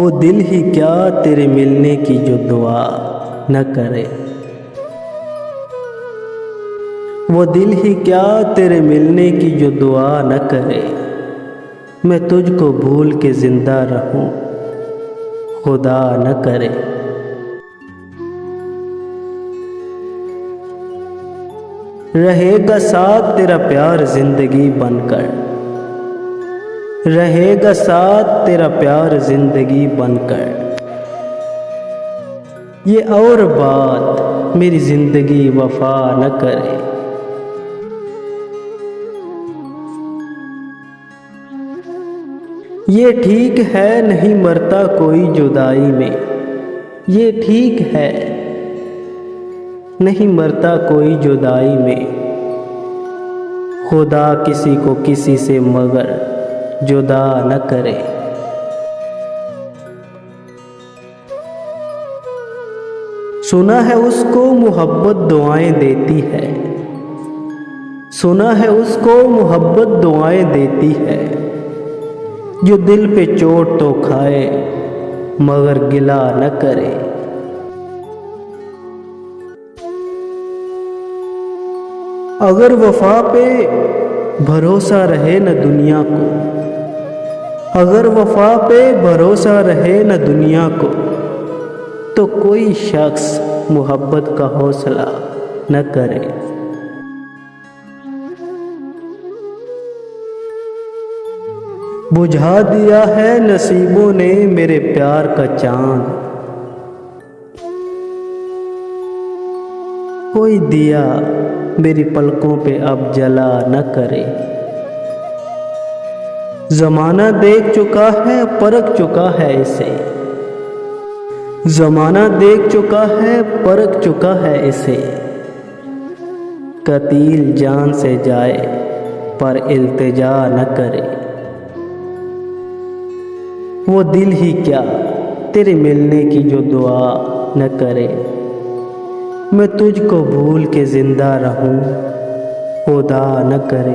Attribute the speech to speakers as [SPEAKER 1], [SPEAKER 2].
[SPEAKER 1] वो दिल ही क्या तेरे मिलने की जो दुआ न करे। वो दिल ही क्या तेरे मिलने की जो दुआ न करे। मैं तुझको भूल के जिंदा रहूं, खुदा न करे। रहेगा साथ तेरा प्यार जिंदगी बनकर, रहेगा साथ तेरा प्यार जिंदगी बनकर। ये और बात मेरी जिंदगी वफा न करे। ये ठीक है नहीं मरता कोई जुदाई में, ये ठीक है नहीं मरता कोई जुदाई में। खुदा किसी को किसी से मगर जुदा न करे। सुना है उसको मोहब्बत दुआएं देती है, सुना है उसको मोहब्बत दुआएं देती है। जो दिल पे चोट तो खाए मगर गिला न करे। अगर वफा पे भरोसा रहे न दुनिया को, अगर वफा पे भरोसा रहे न दुनिया को, तो कोई शख्स मोहब्बत का हौसला न करे। बुझा दिया है नसीबों ने मेरे प्यार का चांद। कोई दिया मेरी पलकों पे अब जला न करे। जमाना देख चुका है परख चुका है इसे, जमाना देख चुका है परख चुका है इसे। कतील जान से जाए पर इल्तिजा न करे। वो दिल ही क्या तेरे मिलने की जो दुआ न करे। मैं तुझको भूल के जिंदा रहूं, खुदा न करे।